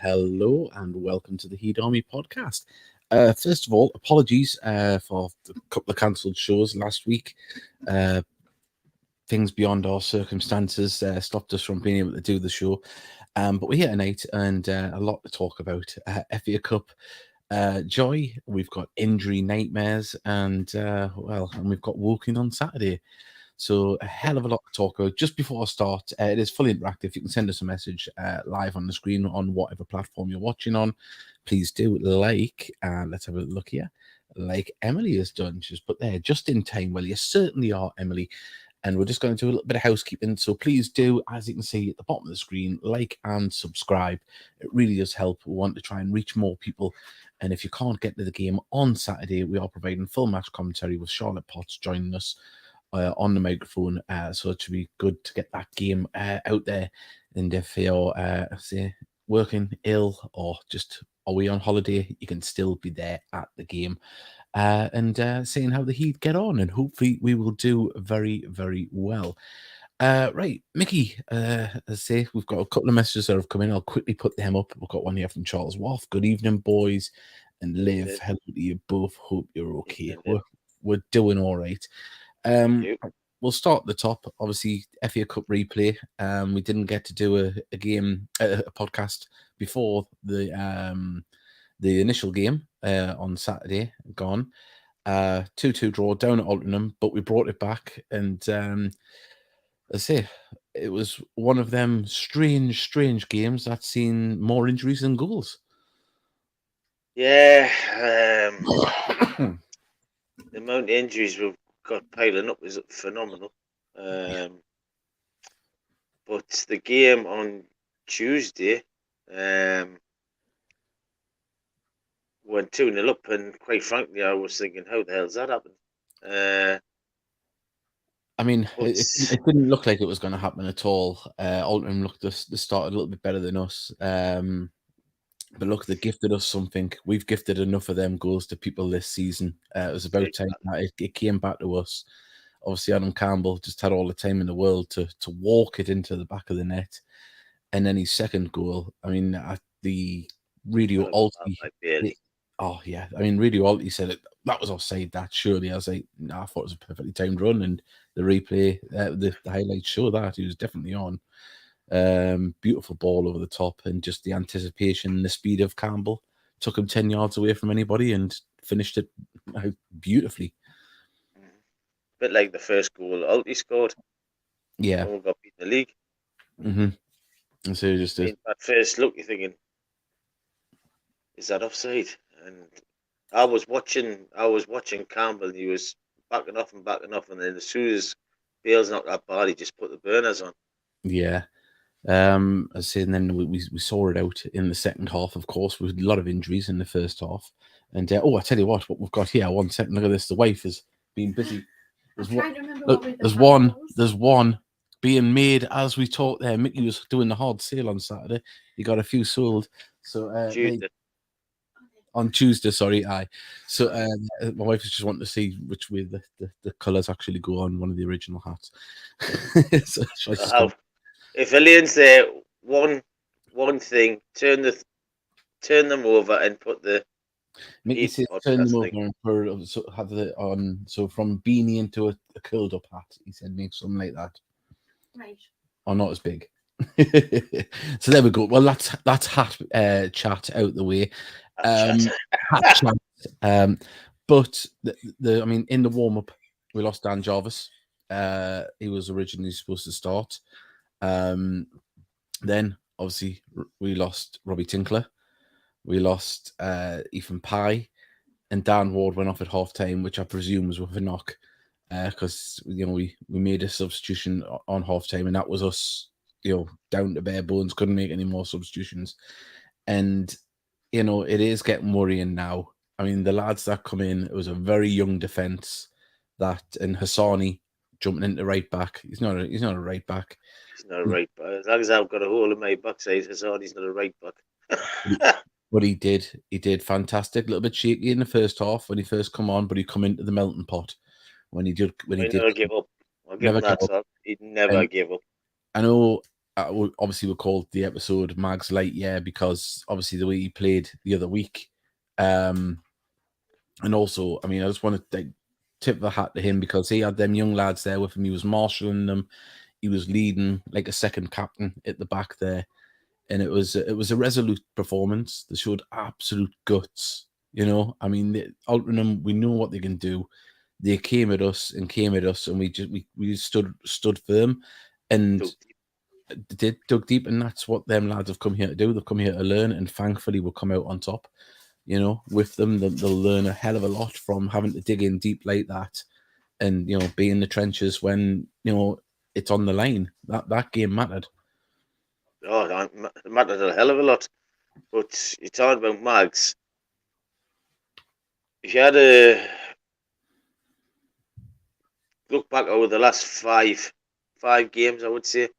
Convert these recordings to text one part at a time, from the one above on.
hello, and welcome to the Heat Army podcast. First of all, apologies for a couple of cancelled shows last week. Things beyond our circumstances stopped us from being able to do the show. But we're here tonight and a lot to talk about. FA Cup joy, we've got injury nightmares, and we've got walking on Saturday. So a hell of a lot to talk about. Just before I start, it is fully interactive. You can send us a message live on the screen on whatever platform you're watching on. Please do let's have a look here, like Emily has done. She's put there just in time. Well, you certainly are, Emily. And we're just going to do a little bit of housekeeping. So please do, as you can see at the bottom of the screen, like and subscribe. It really does help. We want to try and reach more people. And if you can't get to the game on Saturday, we are providing full match commentary with Charlotte Potts joining us on the microphone, so it should be good to get that game out there. And if you're say working ill or just away on holiday, you can still be there at the game and seeing how the Heat get on, and hopefully we will do very, very well. Right, Mickey, as I say, we've got a couple of messages that have come in. I'll quickly put them up. We've got one here from Charles Wolf. Good evening, boys, and Liv. Hello to you both. Hope you're okay. We're doing all right. We'll start at the top. Obviously, FA Cup replay. We didn't get to do a podcast before the initial game on Saturday. Gone 2-2 draw down at Altrincham, but we brought it back, and as I say, it was one of them strange games that's seen more injuries than goals. Yeah, the amount of injuries we've got piling up is phenomenal. But the game on Tuesday went 2-0 up, and quite frankly, I was thinking, how the hell's that happened? I mean, it didn't look like it was going to happen at all. Altrincham looked to start a little bit better than us. But look, they gifted us something. We've gifted enough of them goals to people this season. It was about time that it came back to us. Obviously, Adam Campbell just had all the time in the world to walk it into the back of the net. And then his second goal, I mean, at the Radio Alti. Oh, yeah. I mean, Radio Alti said it. That was offside, that surely. I was like, nah, I thought it was a perfectly timed run. And the replay, the highlights show that. He was definitely on. Beautiful ball over the top, and just the anticipation and the speed of Campbell took him 10 yards away from anybody and finished it beautifully. Bit like the first goal Alti scored. Yeah. When we got beat in the league. Mm-hmm. And so just at first look, you're thinking, is that offside? And I was watching Campbell, and he was backing off, and then as soon as Bales knocked that ball, he just put the burners on. Yeah. As I say, and then we saw it out in the second half, of course, with a lot of injuries in the first half. And I tell you what we've got here. 1 second, look at this. The wife has been busy. There's one being made as we talk there. Mickey was doing the hard sale on Saturday. He got a few sold. So on Tuesday, sorry, aye. So my wife was just wanting to see which way the colours actually go on one of the original hats. If Elaine's there, one thing, turn them over and put the. Mickey says turn them over and have it on. So from beanie into a curled up hat, he said make something like that. Right. Or not as big. So there we go. Well, that's hat chat out the way. Hat chat. But I mean, in the warm up, we lost Dan Jarvis. He was originally supposed to start. Then obviously we lost Robbie Tinkler. We lost Ethan Pye, and Dan Ward went off at half time, which I presume was with a knock, because we made a substitution on half time, and that was us, down to bare bones, couldn't make any more substitutions, and it is getting worrying now. I mean, the lads that come in, it was a very young defence, and Hassani jumping into right back. He's not a right back. He's not a right back. As long as I've got a hole in my backside, Hassani's not a right back. But he did fantastic. A little bit shaky in the first half when he first come on, but he come into the melting pot when he did. Never give up. I'll give him that. He'd never give up. I know obviously we called the episode Mag's Lightyear because obviously the way he played the other week. And also, I mean, I just want to tip the hat to him because he had them young lads there with him. He was marshalling them. He was leading like a second captain at the back there. And it was a resolute performance. They showed absolute guts. You know, I mean, Altrincham, we know what they can do. They came at us, and we stood firm, and dug deep, and that's what them lads have come here to do. They've come here to learn, and thankfully we'll come out on top. You know, with them, they'll learn a hell of a lot from having to dig in deep like that, and you know, be in the trenches when you know it's on the line. That game mattered. Oh, it mattered a hell of a lot. But you talking about Mags. If you had to look back over the last five games, I would say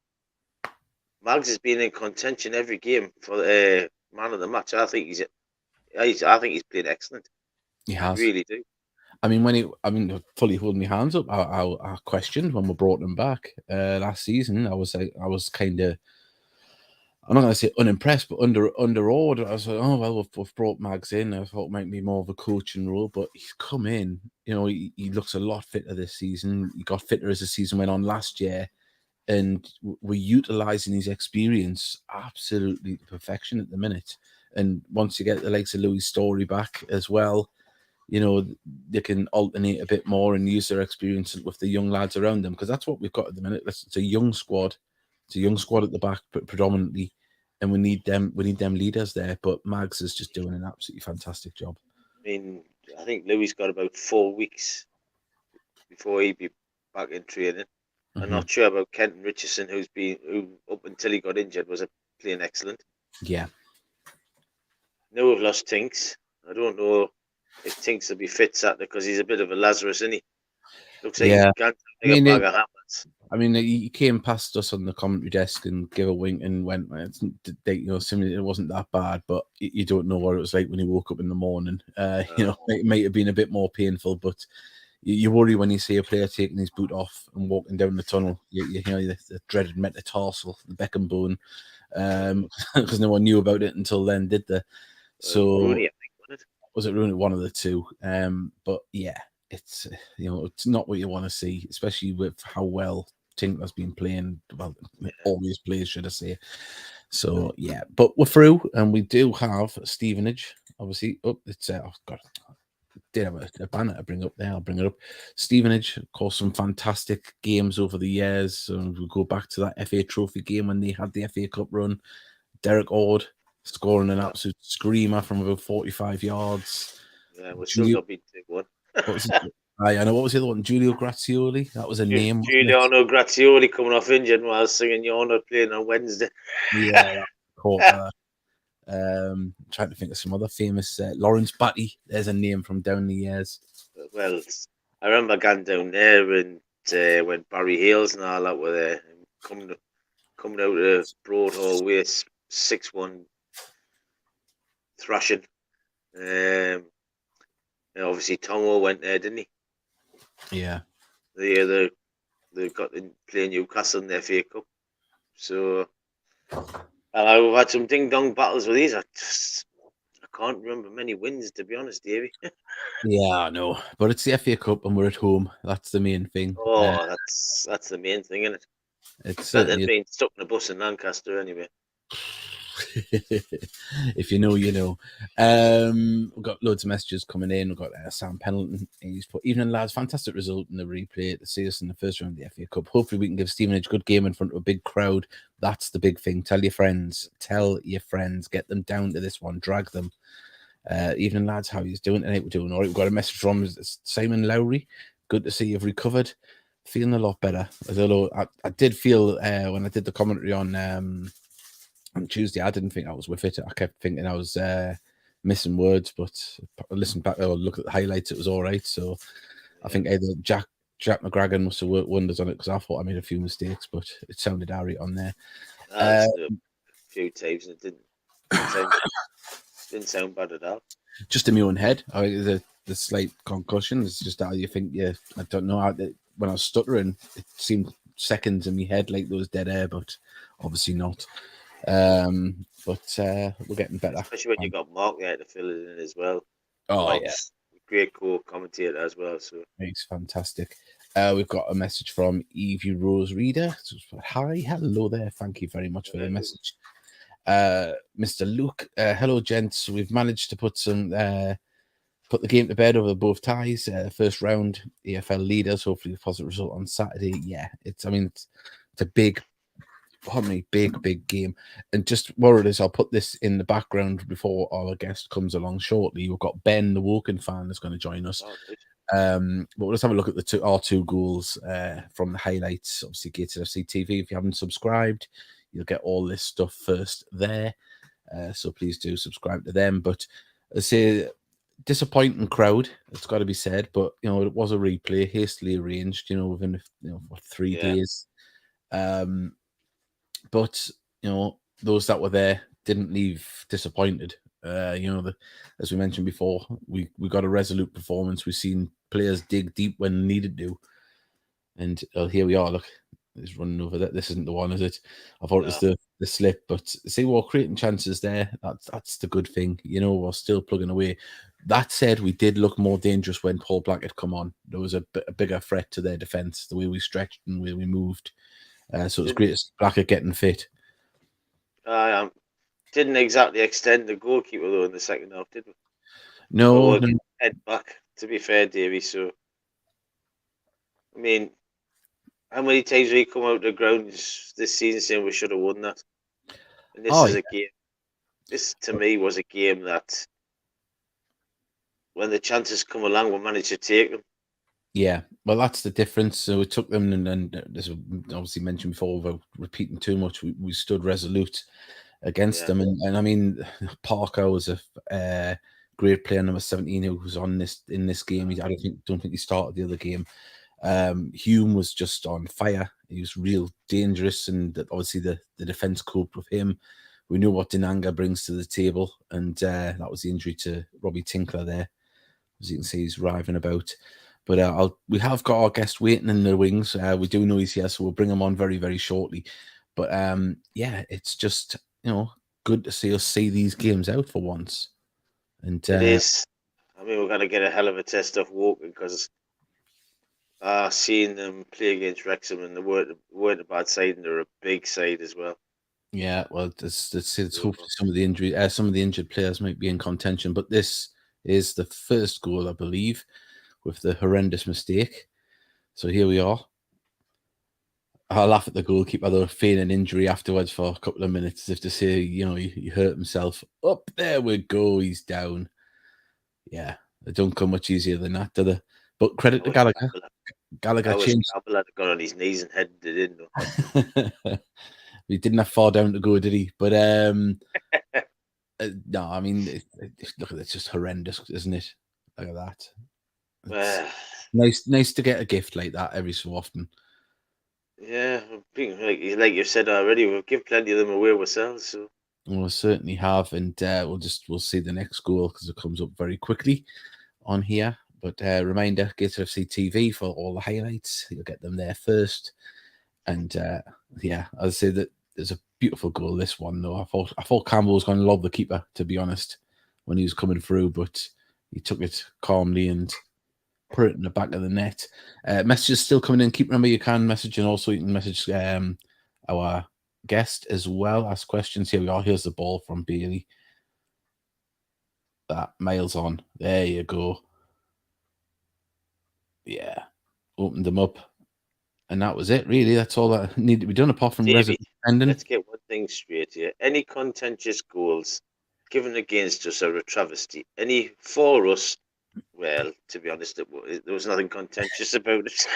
Mags has been in contention every game for man of the match. I think he's played excellent. He has. Really do. I mean, fully holding my hands up. I questioned when we brought him back last season. I was kind of, I'm not going to say unimpressed, but underawed. I was like, oh well, we've brought Mags in. I thought it might be more of a coaching role, but he's come in. You know, he looks a lot fitter this season. He got fitter as the season went on last year, and we're utilising his experience absolutely to perfection at the minute. And once you get the likes of Louis Story back as well, you know, they can alternate a bit more and use their experience with the young lads around them, because that's what we've got at the minute. It's a young squad. It's a young squad at the back, predominantly, and we need them. We need them leaders there. But Mags is just doing an absolutely fantastic job. I mean, I think Louis got about 4 weeks before he'd be back in training. Mm-hmm. I'm not sure about Kenton Richardson, who up until he got injured was playing excellent. Yeah. Now we've lost Tinks. I don't know if Tinks will be fit Saturday because he's a bit of a Lazarus, isn't he? Looks like he can't take a bag of hammers. I mean, he came past us on the commentary desk and gave a wink and went, you know, it wasn't that bad, but you don't know what it was like when he woke up in the morning. You know, it might have been a bit more painful, but you worry when you see a player taking his boot off and walking down the tunnel. You hear the dreaded metatarsal, the Beckham bone, because no one knew about it until then, did they? So Rooney, I think, wasn't it? Was it Rooney? One of the two. But yeah, it's, you know, it's not what you want to see, especially with how well Tinkler's been playing. Well, always plays, should I say? So yeah, but we're through, and we do have Stevenage. Obviously, it's oh god, I did have a banner to bring up there. I'll bring it up. Stevenage, of course, some fantastic games over the years. We'll go back to that FA Trophy game when they had the FA Cup run. Derek Ord scoring an absolute screamer from about 45 yards. Yeah, we still got beat 2-1. I know. What was the other one? Giulio Grazioli. That was a name. Giuliano Grazioli coming off injured while I was singing "You're Not Playing" on Wednesday. Yeah, caught that. Trying to think of some other famous. Lawrence Batty. There's a name from down the years. Well, I remember going down there and when Barry Hales and all that were there, coming out of Broadhall Way, 6-1 thrashing. And obviously Tongo went there, didn't he? Yeah. They got to play Newcastle in the FA Cup. So we've had some ding dong battles with these. I can't remember many wins, to be honest, Davey. Yeah, I know, but it's the FA Cup and we're at home. That's the main thing. Oh, that's the main thing, isn't it? It's better than being stuck in a bus in Lancaster, anyway. If you know, you know. We've got loads of messages coming in. We've got Sam Pendleton. He's put, "Evening, lads. Fantastic result in the replay to see us in the first round of the FA Cup. Hopefully, we can give Stevenage a good game in front of a big crowd. That's the big thing. Tell your friends. Get them down to this one. Drag them. Evening, lads. How are you doing tonight? We're doing all right. We've got a message from Simon Lowry. Good to see you've recovered. Feeling a lot better. Although I did feel when I did the commentary on Tuesday, I didn't think I was with it. I kept thinking I was missing words, but I listened back or look at the highlights, it was all right. So I think either Jack McGragan must have worked wonders on it, because I thought I made a few mistakes, but it sounded all right on there. A few times and it didn't sound bad at all. Just in my own head. The slight concussion is just how you think. Yeah, I don't know. When I was stuttering, it seemed seconds in my head like those dead air, but obviously not. But we're getting better. Especially when you got Mark there to fill it in as well. Oh yeah, Mark's a great co-commentator as well. So it's fantastic. We've got a message from Evie Rose Reader. Hi, hello there. Thank you very much for the message. Mr. Luke, hello gents. We've managed to put the game to bed over both ties. First round EFL leaders. Hopefully a positive result on Saturday. Yeah, it's a big big game. And just what it is, I'll put this in the background before our guest comes along shortly. We've got Ben, the Woking fan, that's going to join us. But let's have a look at our two goals from the highlights. Obviously, Gated FC TV. If you haven't subscribed, you'll get all this stuff first there. So please do subscribe to them. But I say, disappointing crowd. It's got to be said. But it was a replay, hastily arranged. Within 3 days. But those that were there didn't leave disappointed. As we mentioned before, we got a resolute performance. We've seen players dig deep when needed to, and here we are. Look, it's running over that. This isn't the one, is it? I thought it was the slip, but see, we're creating chances there. That's the good thing. We're still plugging away. That said, we did look more dangerous when Paul Blackett come on. There was a bigger threat to their defence, the way we stretched and the way we moved. So it was great to see Blackett getting fit. Didn't exactly extend the goalkeeper though in the second half, did we? No. Head back. To be fair, Davey. So, I mean, how many times have we come out the ground this season saying we should have won that? And this is a game. This to me was a game that, when the chances come along, we managed to take them. Yeah, well, that's the difference. So we took them, and as obviously mentioned before, without repeating too much, we stood resolute against them. And I mean, Parker was a great player, number 17, who was in this game. I don't think he started the other game. Hume was just on fire. He was real dangerous, and obviously the defense coped with him. We knew what Dinanga brings to the table, and that was the injury to Robbie Tinkler there. As you can see, he's writhing about. But we have got our guest waiting in the wings. We do know he's here, so we'll bring him on very, very shortly. But it's just good to see these games out for once. And it is. I mean, we're going to get a hell of a test of Woking, because seeing them play against Wrexham, and they weren't a bad side, and they're a big side as well. Yeah, well, it's hopefully some of the injured players might be in contention. But this is the first goal, I believe, with the horrendous mistake. So here we are. I laugh at the goalkeeper, though, feigning injury afterwards for a couple of minutes, as if to say, he hurt himself. Up there we go, he's down. Yeah, they don't come much easier than that, do they? But credit to Gallagher. Gallagher changed. Campbell had got on his knees and headed it in, though. He didn't have far down to go, did he? But no, I mean, look, it's just horrendous, isn't it? Look at that. Nice to get a gift like that every so often. Yeah, like you said already, we've given plenty of them away ourselves. So we'll certainly have, and we'll see the next goal, because it comes up very quickly on here. But reminder, Gated FC TV for all the highlights. You'll get them there first. And I'd say that there's a beautiful goal, this one, though. I thought Campbell was going to lob the keeper, to be honest, when he was coming through, but he took it calmly and put it in the back of the net. Messages still coming in. Remember, you can message, and also you can message our guest as well. Ask questions. Here we are. Here's the ball from Bailey. That Miles on. There you go. Yeah. Opened them up. And that was it, really. That's all that needed to be done, apart from resident pending. Let's get one thing straight here. Any contentious goals given against us are a travesty. Any for us, well, to be honest, there was nothing contentious about it.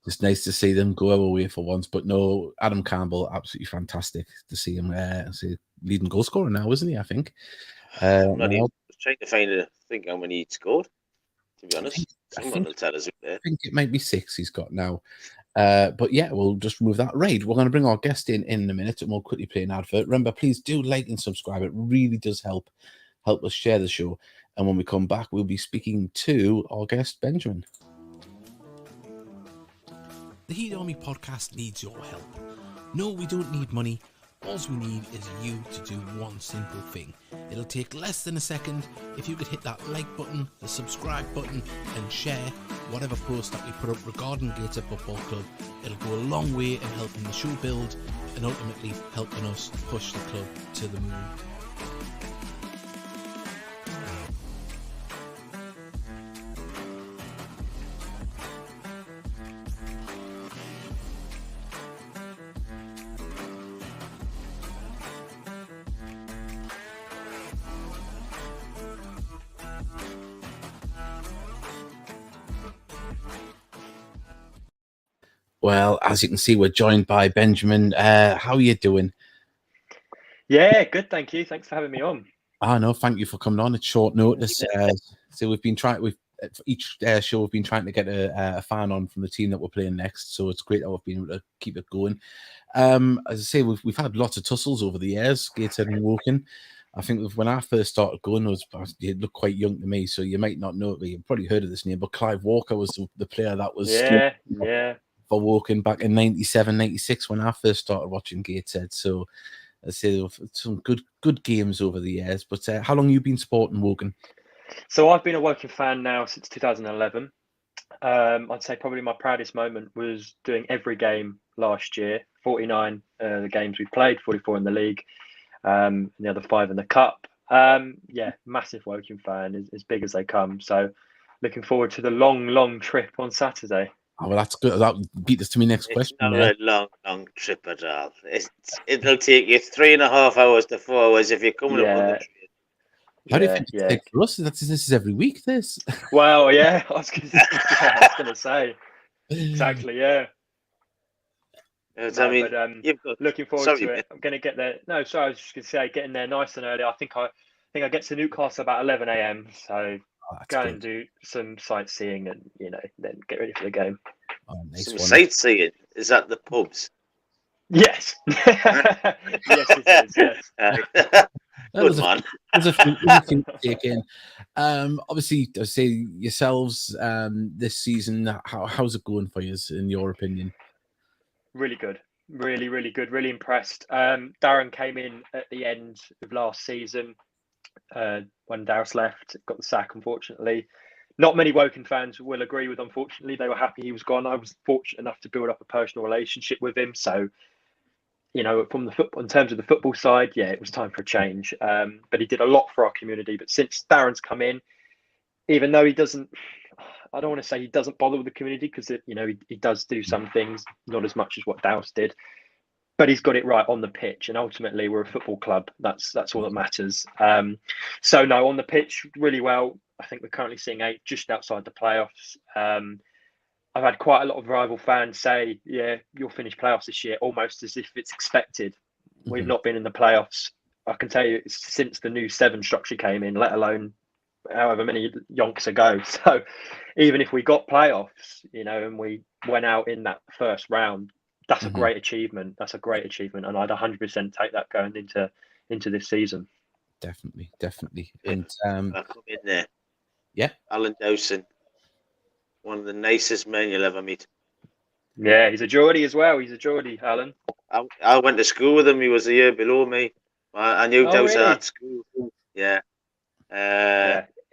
It's nice to see them go away for once. But no, Adam Campbell, absolutely fantastic to see him leading goal scorer now, isn't he? I think. I was trying to think how many he'd scored, to be honest. Someone will tell us there. I think it might be 6 he's got now. But yeah, we'll just remove that. Right, we're going to bring our guest in a minute, and we'll quickly play an advert. Remember, please do like and subscribe. It really does help us share the show. And when we come back, we'll be speaking to our guest, Benjamin. The Heat Army podcast needs your help. No, we don't need money. All we need is you to do one simple thing. It'll take less than a second. If you could hit that like button, the subscribe button, and share whatever post that we put up regarding Gateshead Football Club, it'll go a long way in helping the show build and ultimately helping us push the club to the moon. Well, as you can see, we're joined by Benjamin. How are you doing? Yeah, good. Thank you. Thanks for having me on. No, thank you for coming on at short notice. So we've been trying. For each show we've been trying to get a fan on from the team that we're playing next. So it's great that we've been able to keep it going. As I say, we've had lots of tussles over the years, Gateshead and Woking. I think when I first started going, you looked quite young to me, so you might not know it, but you've probably heard of this name. But Clive Walker was the player that was for Woking back in 97, 96 when I first started watching Gateshead. So I say some good games over the years. But how long have you been supporting Woking? So I've been a Woking fan now since 2011. I'd say probably my proudest moment was doing every game last year. 49 the games we played, 44 in the league, and the other 5 in the cup. Massive Woking fan, as big as they come. So looking forward to the long trip on Saturday. Oh, well, that's good. That beat us to my next question. It's not a long trip at all. It'll take you 3.5 hours to 4 hours if you're coming up on the train. How do you think it's like for us? This is every week, this. Well, yeah, I was going to say. Exactly, yeah. Looking forward to it. I'm going to get there. No, sorry, I was just going to say, getting there nice and early. I think I get to Newcastle about 11 a.m. So go and do some sightseeing and, then get ready for the game. Some sightseeing? Is that the pubs? Yes. Yes, it is, yes. Good man. There's a few things to take in. Obviously, I say yourselves this season, how's it going for you, in your opinion? Really good. Really good. Really impressed. Darren came in at the end of last season when Darius left, got the sack, unfortunately. Not many Woking fans will agree with, unfortunately. They were happy he was gone. I was fortunate enough to build up a personal relationship with him. So, from the football, in terms of the football side, it was time for a change. But he did a lot for our community. But since Darren's come in, even though he doesn't, I don't want to say he doesn't bother with the community, because he does do some things, not as much as what Douse did, but he's got it right on the pitch. And ultimately, we're a football club. That's all that matters. So no, on the pitch, really well. I think we're currently seeing 8 just outside the playoffs. I've had quite a lot of rival fans say, "Yeah, you'll finish playoffs this year," almost as if it's expected. Mm-hmm. We've not been in the playoffs. I can tell you since the new 7 structure came in, let alone however many yonks ago. So even if we got playoffs, and we went out in that first round, that's a great achievement. That's a great achievement, and I'd 100% take that going into this season. Definitely. Yeah. And I come in there. Yeah, Alan Dowson, one of the nicest men you'll ever meet. Yeah, he's a Geordie as well. He's a Geordie, Alan. I went to school with him. He was a year below me. I knew Dowson at school. Yeah.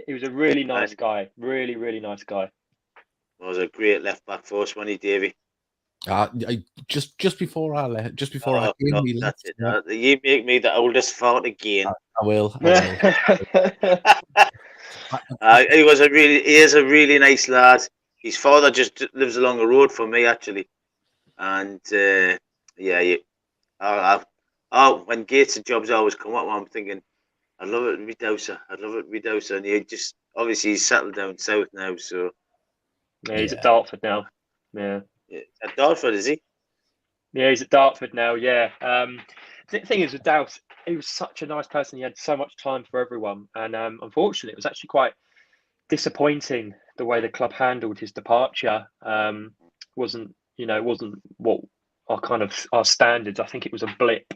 He was a really nice guy. Really nice guy. Was a great left back for us, wasn't he, Davey? Just before I left, I came, that's it. You make me the oldest fart again. I will. He is a really nice lad. His father just lives along the road from me, actually. And when Gates and jobs always come up, I'm thinking, I'd love it with Dowser. And he's settled down south now. So he's at Dartford now. Yeah. At Dartford, is he? Yeah, he's at Dartford now. Yeah. The thing is with Douse, he was such a nice person. He had so much time for everyone, and unfortunately, it was actually quite disappointing the way the club handled his departure. Wasn't what our standards. I think it was a blip.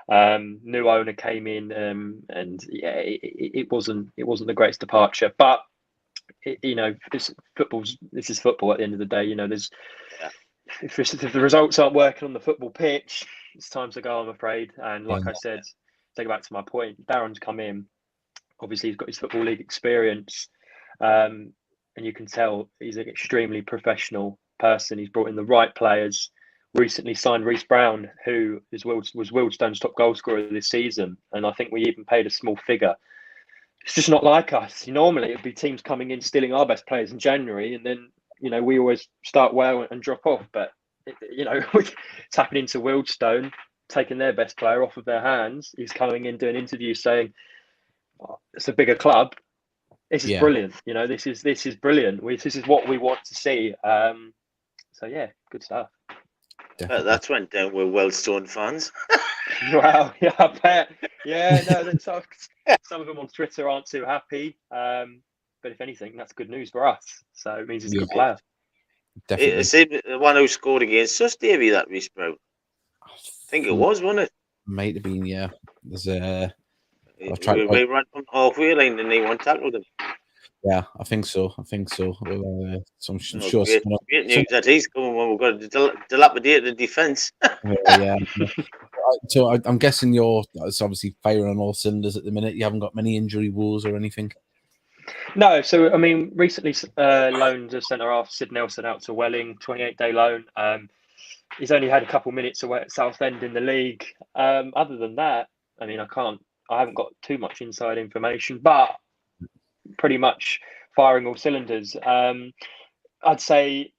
New owner came in, and it wasn't the greatest departure. But this is football at the end of the day. if the results aren't working on the football pitch, it's time to go, I'm afraid. And like I said, take it back to my point, Darren's come in. Obviously, he's got his Football League experience. And you can tell he's an extremely professional person. He's brought in the right players. Recently signed Reece Brown, who was Wealdstone's top goal scorer this season. And I think we even paid a small figure. It's just not like us. Normally, it'd be teams coming in, stealing our best players in January. And then, we always start well and drop off. But, it's happening to Wealdstone, taking their best player off of their hands. He's coming in, doing interviews saying, it's a bigger club. This is brilliant. This is brilliant. This is what we want to see. So yeah, good stuff. That's went down with Wealdstone fans. Wow, yeah, I bet. Yeah, no, some of them on Twitter aren't too happy. But if anything, that's good news for us. So it means he's a good player. Definitely. It's the one who scored against us, Davey, that Reece Brown. I think it was, wasn't it? Might have been, yeah. There's we ran from halfway line and they won't tackle them. Yeah, I think so. Well, I'm sure. Great news that he's coming when we've got a dilapidated defence. Yeah. So I'm guessing it's obviously firing on all cylinders at the minute. You haven't got many injury woes or anything. No, so I mean, recently loaned a centre half Sid Nelson out to Welling, 28-day loan. He's only had a couple minutes away at Southend in the league. Other than that, I mean, I haven't got too much inside information, but pretty much firing all cylinders. I'd say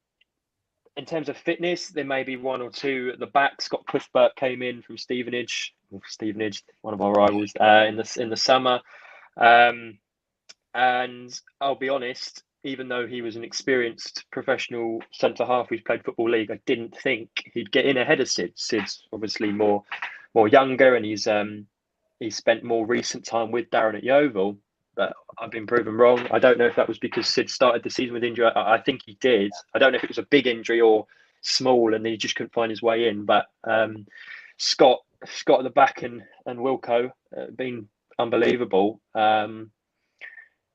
in terms of fitness, there may be one or two at the back. Scott Cuthbert came in from Stevenage, one of our rivals, in the summer. And I'll be honest, even though he was an experienced professional centre half who's played Football League, I didn't think he'd get in ahead of Sid. Sid's obviously more younger, and he's spent more recent time with Darren at Yeovil. But I've been proven wrong. I don't know if that was because Sid started the season with injury. I think he did. I don't know if it was a big injury or small and he just couldn't find his way in. But Scott at the back and Wilco been unbelievable.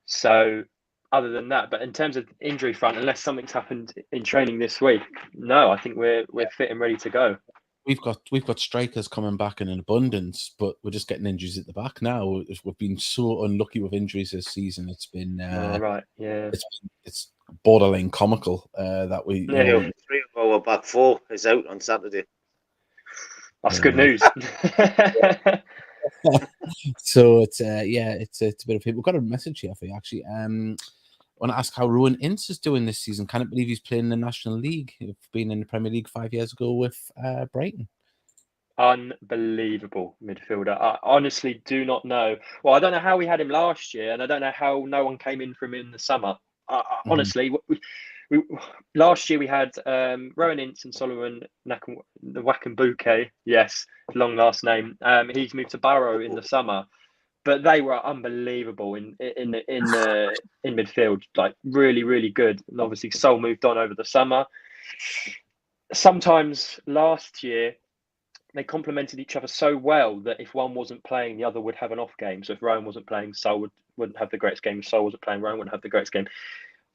So other than that, but in terms of injury front, unless something's happened in training this week, no, I think we're fit and ready to go. We've got strikers coming back in an abundance, but we're just getting injuries at the back now. We've been so unlucky with injuries this season. It's been right, yeah. It's borderline comical that we. Yeah, 3 of our back 4 is out on Saturday. That's good news. So it's it's a bit of people. We've got a message here for you actually. I want to ask how Rowan Ince is doing this season. Can't believe he's playing in the National League. He's been in the Premier League 5 years ago with Brighton. Unbelievable midfielder. I honestly do not know. Well, I don't know how we had him last year, and I don't know how no one came in for him in the summer. Honestly, we last year we had Rowan Ince and Solomon Wakambuke. Yes, long last name. He's moved to Barrow in the summer. But they were unbelievable in midfield, like really, really good. And obviously, Sol moved on over the summer. Sometimes last year, they complemented each other so well that if one wasn't playing, the other would have an off game. So if Rowan wasn't playing, Sol wouldn't have the greatest game. If Sol wasn't playing, Rowan wouldn't have the greatest game.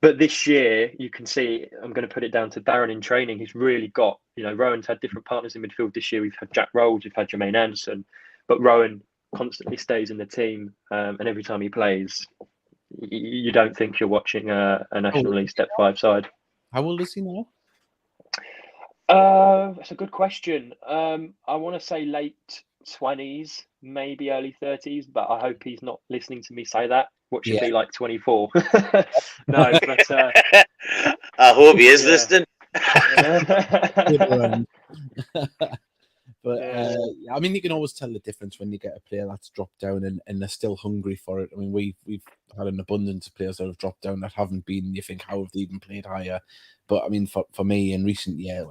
But this year, you can see, I'm going to put it down to Darren in training. He's really got, Rowan's had different partners in midfield this year. We've had Jack Rolls, we've had Jermaine Anderson, but Rowan constantly stays in the team, and every time he plays, you don't think you're watching a National League Step 5 side. How old is he now? That's a good question. I want to say late 20s, maybe early 30s, but I hope he's not listening to me say that. What should be like 24? No, but I hope he is listening. But I mean, you can always tell the difference when you get a player that's dropped down and they're still hungry for it. I mean, we've had an abundance of players that have dropped down that haven't been. You think, how have they even played higher? But I mean, for me, in recent years,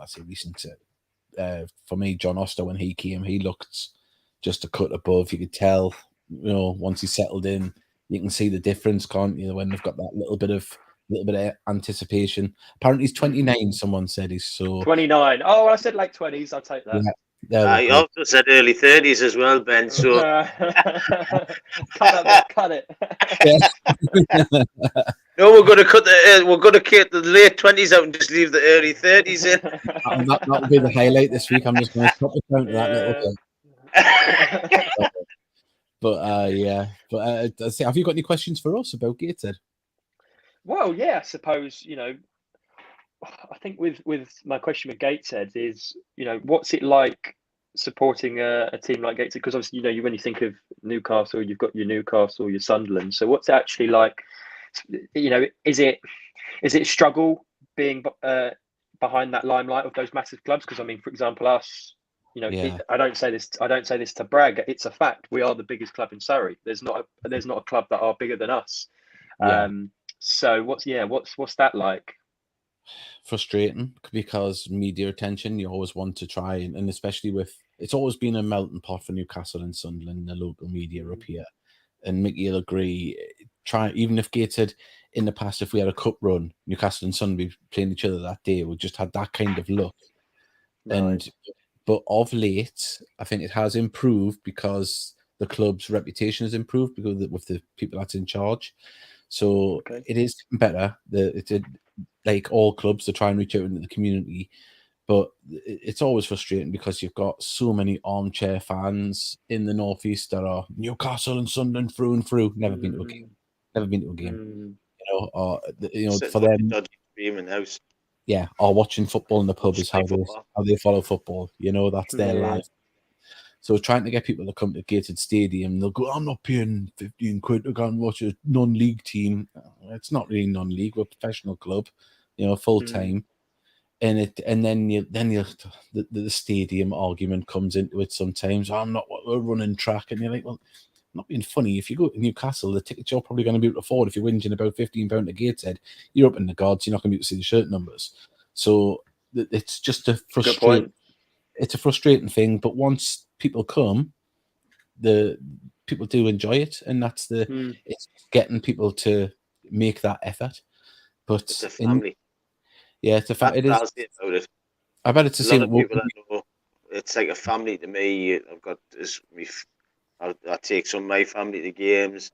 for me, John Oster, when he came, he looked just a cut above. You could tell, once he settled in, you can see the difference, can't you? When they've got that little bit of anticipation. Apparently, he's 29. Someone said he's so 29. Oh, I said late 20s. I'll take that. There we I go. also said early 30s as well, Ben. So cut it. no, we're going to keep the late 20s out and just leave the early 30s in. That'll be the highlight this week. I'm just going to stop it down to that little bit. But have you got any questions for us about Gateshead? Well, yeah, I suppose, I think with my question with Gateshead is, what's it like supporting a team like Gateshead? Because obviously, when you think of Newcastle, you've got your Newcastle, your Sunderland. So what's it actually like? Is it a struggle being behind that limelight of those massive clubs? Because for example, us, I don't say this to brag. It's a fact. We are the biggest club in Surrey. There's not a club that are bigger than us. Yeah. So what's that like? Frustrating, because media attention, you always want to try, and especially it's always been a melting pot for Newcastle and Sunderland, the local media up here. And Mickey will agree, even if Gateshead in the past, if we had a cup run, Newcastle and Sunderland playing each other that day, we just had that kind of luck. Right. But of late, I think it has improved because the club's reputation has improved because with the people that's in charge. So It is better. Like all clubs, to try and reach out into the community, but it's always frustrating because you've got so many armchair fans in the northeast that are Newcastle and Sunderland through and through. Never been to a game. For them, house. Yeah, or watching football in the pub is how they follow football. That's their life. So trying to get people to come to Gateshead Stadium, they'll go, I'm not paying 15 quid to go and watch a non-league team. It's not really non-league, we're a professional club, full time. And then the stadium argument comes into it sometimes. I'm not running track, and you're like, well, not being funny. If you go to Newcastle, the tickets you're probably going to be able to afford, if you're whinging about £15 at Gateshead, you're up in the gods. You're not going to be able to see the shirt numbers. So it's just a frustrating. It's a frustrating thing, but once people come, the people do enjoy it, and that's it's getting people to make that effort. But it's a family. It's a fact. It is. About it. I bet it's the same. People I know, it's like a family to me. I've got this. I take some of my family to games.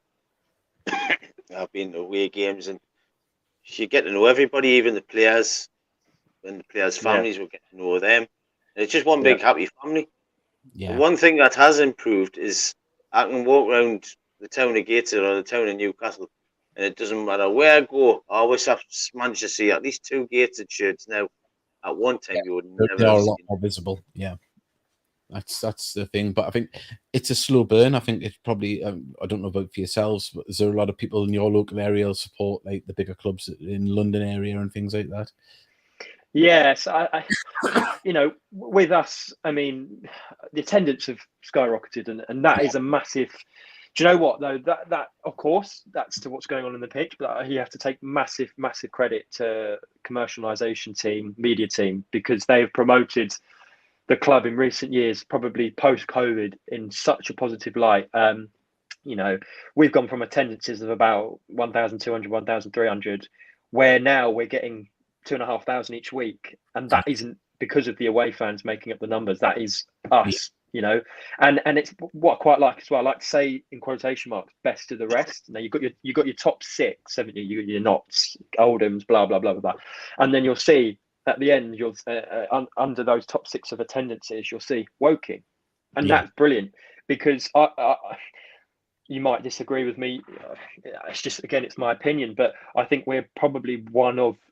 I've been to away games, and you get to know everybody, even the players. And the players' families will get to know them. And it's just one big happy family. Yeah. The one thing that has improved is I can walk around the town of Gateshead or the town of Newcastle, and it doesn't matter where I go. I always have managed to see at least 2 Gateshead shirts now. At one time, you would never. They are a lot more visible. Yeah, that's the thing. But I think it's a slow burn. I think it's probably. I don't know about for yourselves, but is there a lot of people in your local area support like the bigger clubs in London area and things like that? Yes, I with us, the attendance have skyrocketed, and that is a massive. Do you know what though? That of course that's to what's going on in the pitch, but you have to take massive credit to commercialisation team, media team, because they have promoted the club in recent years, probably post-COVID, in such a positive light. We've gone from attendances of about 1,200, 1,300, where now we're getting 2,500 each week, and that isn't because of the away fans making up the numbers. That is us. And it's what I quite like as well. I like to say in quotation marks, best of the rest. Now you got your top 6, haven't you? You got your Notts, Oldhams, blah blah blah blah, and then you'll see at the end, you'll under those top 6 of attendances, you'll see Woking, and that's brilliant because you might disagree with me. It's just, again, it's my opinion, but I think we're probably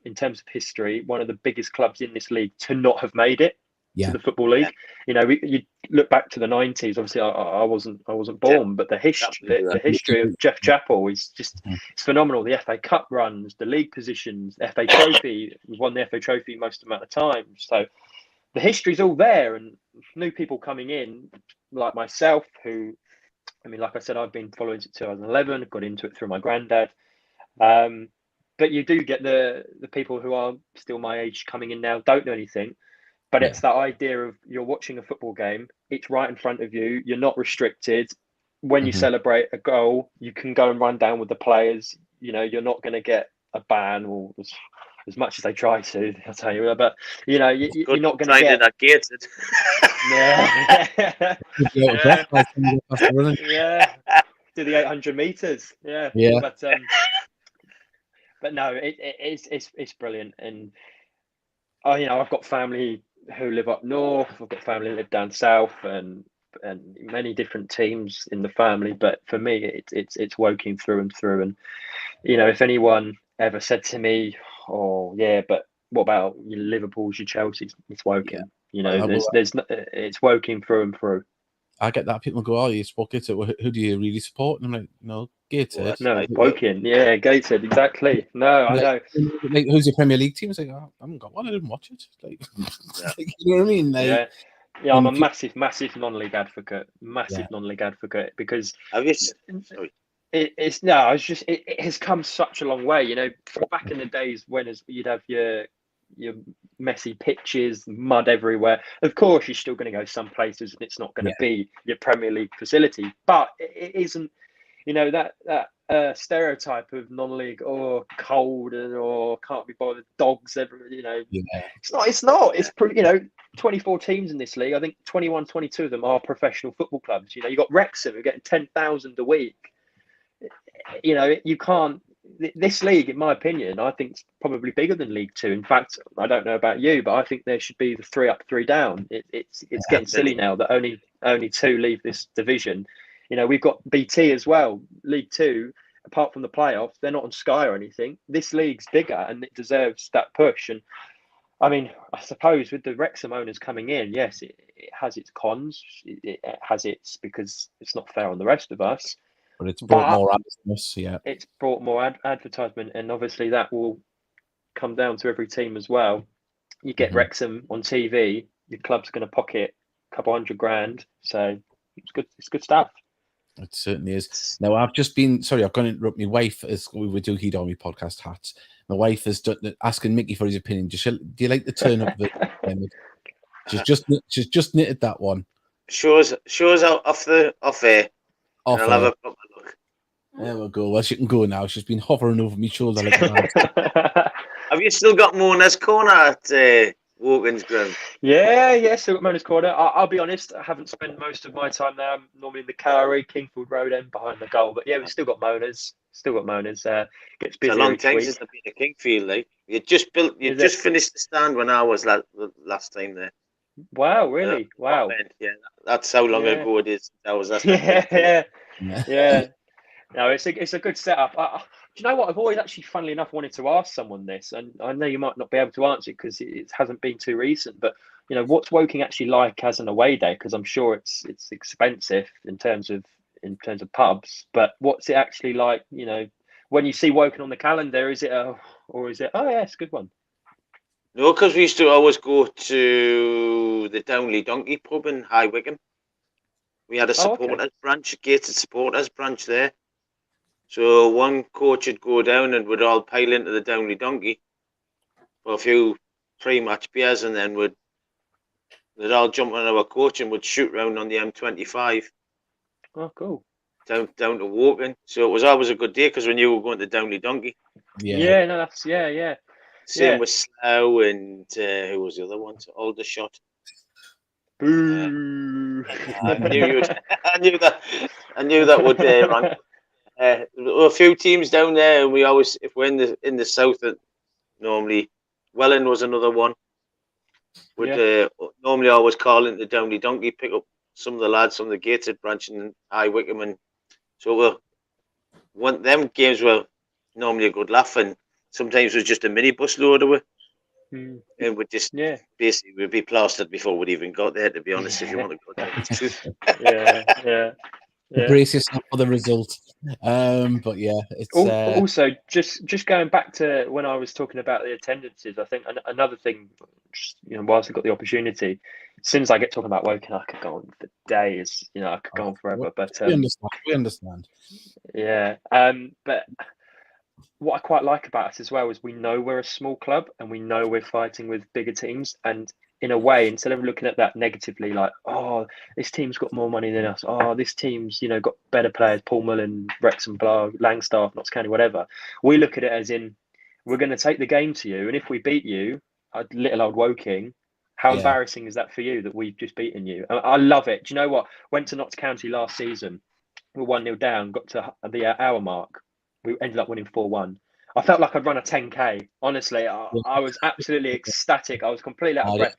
in terms of history, one of the biggest clubs in this league to not have made it to the Football League. You look back to the 90s. Obviously, I wasn't born, but the history of Jeff Chappell is just it's phenomenal. The FA Cup runs, the league positions, the FA Trophy. We've won the FA Trophy most amount of times. So the history's all there, and new people coming in like myself who. Like I said, I've been following it 2011, got into it through my granddad. But you do get the people who are still my age coming in now, don't know anything. But it's that idea of you're watching a football game, it's right in front of you, you're not restricted. When you celebrate a goal, you can go and run down with the players. You're not going to get a ban or as much as they try to, I'll tell you. But, you're not going to get... Yeah. You'd be out of breath by the time you get past the running. Yeah. Do the 800 meters. Yeah. Yeah. But no, it's brilliant. And I've got family who live up north. I've got family who live down south, and many different teams in the family. But for me, it's Woking through and through. And if anyone ever said to me, "Oh, yeah, but what about your Liverpool's, your Chelsea's?" It's Woking. It's Woking through and through. I get that people go, "Oh, you support Gateshead. Well, who do you really support?" And I'm like, "No, Gateshead." No, Woking. Yeah, Gateshead. Exactly. No, I know. Like, who's your Premier League team? It's like, oh, I haven't got one. I didn't watch it. Like, like, you know what I mean? Like, yeah. I'm a massive non-league advocate. Non-league advocate because have you? Sorry. It has come such a long way. From back in the days when you'd have your messy pitches, mud everywhere. Of course, you're still going to go some places, and it's not going to be your Premier League facility. But it isn't. That stereotype of non-league or cold or can't be bothered dogs. It's not. It's pretty. 24 teams in this league. I think 21, 22 of them are professional football clubs. You got Wrexham who are getting 10,000 a week. You can't. This league, in my opinion, I think is probably bigger than League Two. In fact, I don't know about you, but I think there should be the 3 up, 3 down. It's getting silly now that only 2 leave this division. We've got BT as well. League Two, apart from the playoffs, they're not on Sky or anything. This league's bigger and it deserves that push. And I mean, I suppose with the Wrexham owners coming in, yes, it has its cons. It has its because it's not fair on the rest of us. But it's brought more advertisement, yeah. It's brought more advertisement, and obviously that will come down to every team as well. You get Wrexham on TV, your club's going to pocket a couple $100,000, so it's good. It's good stuff. It certainly is. Now, I've just been sorry, I've gone to interrupt. My wife, as we were doing Heat Army podcast hats. My wife is asking Mickey for his opinion. Do you like the turn up? She's just knitted that one. Shows out off air. I'll have a proper look. There we go. Well, she can go now. She's been hovering over my shoulder like that. Have you still got Mona's corner at Wogan's ground? Yeah, still got Mona's corner. I'll be honest, I haven't spent most of my time there. I'm normally in the Carry, Kingfield Road end behind the goal. But yeah, we've still got Mona's. Gets busy. It's a long time since I've been to Kingfield. Like you just finished the stand when I was last time there. Wow, really? Wow. Yeah, that's how long ago it is. That was yeah. No, it's a good setup. Do you know what? I've always actually, funnily enough, wanted to ask someone this, and I know you might not be able to answer it because it hasn't been too recent. But what's Woking actually like as an away day? Because I'm sure it's expensive in terms of pubs. But what's it actually like? When you see Woking on the calendar, is it oh yeah, it's a good one. No, because we used to always go to the Downley Donkey pub in High Wycombe. We had a supporters branch, a gated supporters branch there. So one coach would go down and we'd all pile into the Downley Donkey for a few pre-match beers, and then they'd all jump on our coach and would shoot round on the M25. Oh, cool. Down to Woking. So it was always a good day because we knew we were going to Downley Donkey. Yeah, no, that's yeah. Same with Slough and who was the other one? Aldershot. Boo! I knew that would rank. There were a few teams down there, and we always, if we're in the south, normally Welland was another one. Would normally always call into Downley Donkey, pick up some of the lads from the gated branch in High Wycombe, and so them games were normally a good laugh, and sometimes it was just a mini bus load of it. And we'd just basically we'd be plastered before we'd even got there, to be honest, if you want to go down the truth. Yeah. Brace yourself for the result. But yeah, it's also just going back to when I was talking about the attendances. I think another thing, whilst I got the opportunity, as soon as I get talking about Woking, I could go on for days. I could go on forever. But we understand. Yeah. But what I quite like about us as well is we know we're a small club and we know we're fighting with bigger teams. And in a way, instead of looking at that negatively, like, oh, this team's got more money than us. Oh, this team's, got better players, Paul Mullen, Wrexham, blah, Langstaff, Notts County, whatever. We look at it as in, we're going to take the game to you. And if we beat you, little old Woking, How Yeah. embarrassing is that for you that we've just beaten you? I love it. Do you know what? Went to Notts County last season. We were 1-0 down, got to the hour mark. We ended up winning 4-1. I felt like I'd run a 10K. Honestly, I was absolutely ecstatic. I was completely out of breath.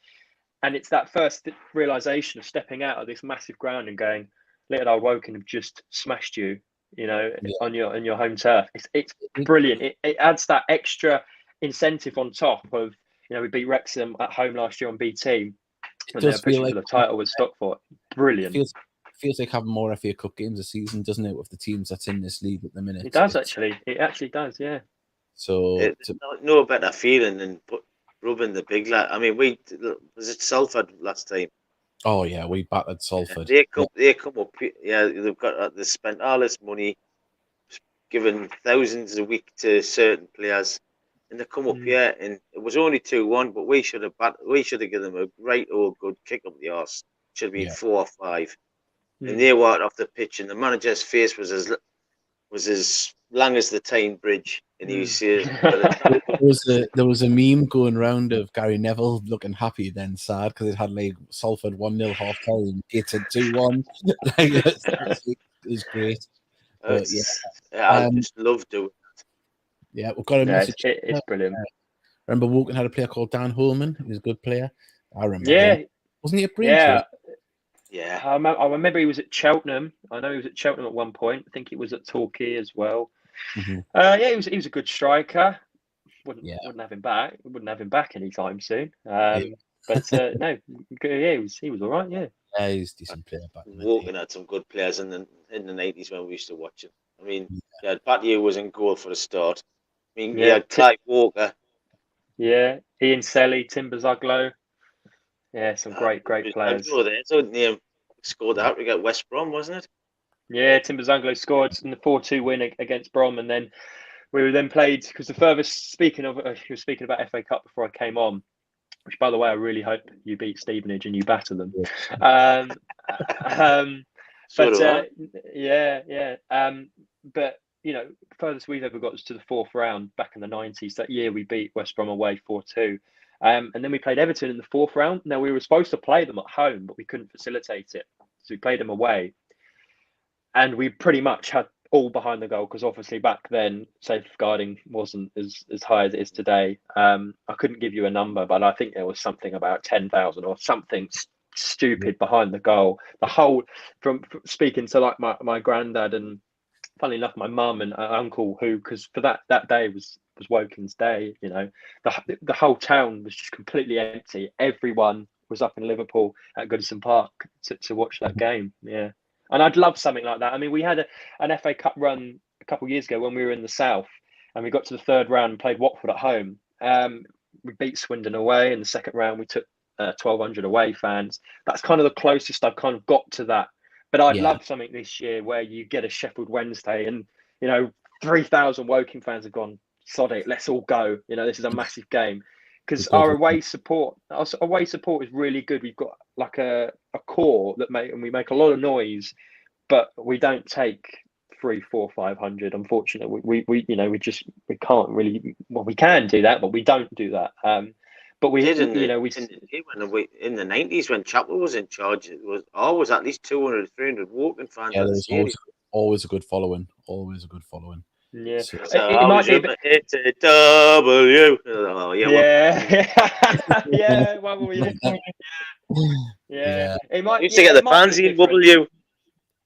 And it's that first realization of stepping out of this massive ground and going, little old Woking have just smashed you, on your home turf. It's brilliant. It adds that extra incentive on top of, we beat Wrexham at home last year on BT when they were pushing for the title with Stockport. Brilliant. Feels like having more FA Cup games a season, doesn't it, with the teams that's in this league at the minute? It does actually. It actually does, yeah. So it's no better feeling than rubbing the big lad. I mean, was it Salford last time? Oh yeah, we battered Salford. They come up. Yeah, they spent all this money, giving thousands a week to certain players, and they come up here, and it was only 2-1, but we should have given them a right old good kick up the arse. Should have been 4 or 5, and they walked off the pitch, and the manager's face was as long as the Tyne Bridge, and he says, there was a meme going around of Gary Neville looking happy then sad because it had like Salford 1-0 half time, it had 2-1. It was great. But I just love doing that. Yeah, we've got a message. It's brilliant. Remember Woking had a player called Dan Holman. He was a good player. I remember. Yeah, wasn't he at Brentford? Yeah. I remember he was at Cheltenham. I know he was at Cheltenham at one point. I think he was at Torquay as well. Mm-hmm. He was a good striker. Wouldn't have him back. Wouldn't have him back anytime soon. But no, he was all right. Yeah. Yeah, he's a decent player. Woking had some good players in the 90s when we used to watch him. I mean, Lightyear was in goal for a start. I mean, he had Clive Walker. Yeah, Ian Selly, Tim Bazuglo. Yeah, some great players. So Liam scored the hat-trick at West Brom, wasn't it? Yeah, Tim Bazuglo scored in the 4-2 win against Brom, and then we were then played because the furthest. Speaking of, you were speaking about FA Cup before I came on, which by the way, I really hope you beat Stevenage and you batter them. But furthest we've ever got was to the 4th round back in the 90s. That year we beat West Brom away 4-2. And then we played Everton in the 4th round. Now we were supposed to play them at home, but we couldn't facilitate it. So we played them away. And we pretty much had all behind the goal because obviously back then safeguarding wasn't as high as it is today. I couldn't give you a number, but I think there was something about 10,000 or something stupid behind the goal. The whole, from speaking to like my granddad and funnily enough, my mum and uncle, who, because for that day was Woking's day, the whole town was just completely empty. Everyone was up in Liverpool at Goodison Park to watch that game. Yeah. And I'd love something like that. I mean, we had an FA Cup run a couple of years ago when we were in the South and we got to the 3rd round and played Watford at home. We beat Swindon away. In the 2nd round, we took 1,200 away fans. That's kind of the closest I've kind of got to that. But I'd love something this year where you get a Sheffield Wednesday and, 3,000 Woking fans have gone, sod it, let's all go. This is a massive game. Because our away support is really good. We've got like a core and we make a lot of noise, but we don't take 300, 400, 500. Unfortunately, we can't really. Well, we can do that, but we don't do that. But we did in the 90s when Chapel was in charge. It was always at least 200, 300 Woking fans. Yeah, there's always a good following. Always a good following. Yeah, so it might be. It's a W. Oh, yeah. What were you? Yeah. It might. Used to get the fanzine W.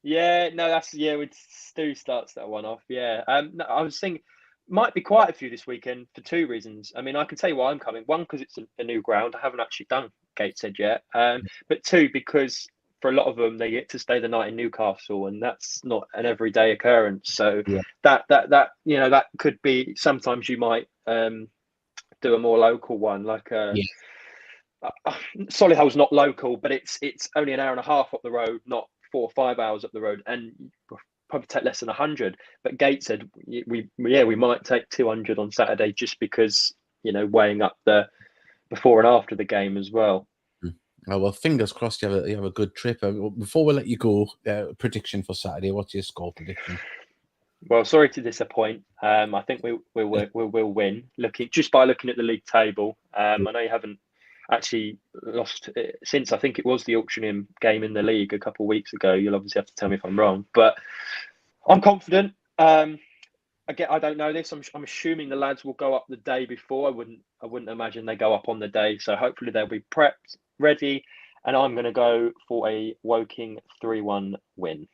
Yeah, no, with Stu starts that one off. Yeah. No, I was thinking might be quite a few this weekend for 2 reasons. I mean, I can tell you why I'm coming. 1, because it's a new ground. I haven't actually done Gateshead yet. But 2, because for a lot of them, they get to stay the night in Newcastle, and that's not an everyday occurrence. So that could be. Sometimes you might do a more local one, like Solihull's not local, but it's only an hour and a half up the road, not 4 or 5 hours up the road, and probably take less than 100. But Gateshead, we might take 200 on Saturday just because weighing up the before and after the game as well. Oh, well, fingers crossed you have a good trip. Before we let you go, prediction for Saturday. What's your score prediction? Well, sorry to disappoint. I think we'll win. Looking at the league table. I know you haven't. actually lost since I think it was the Auctioneering game in the league a couple of weeks ago. You'll obviously have to tell me if I'm wrong, but I'm confident. Again, I don't know this. I'm assuming the lads will go up the day before. I wouldn't imagine they go up on the day. So hopefully they'll be prepped, ready, and I'm going to go for a Woking 3-1 win.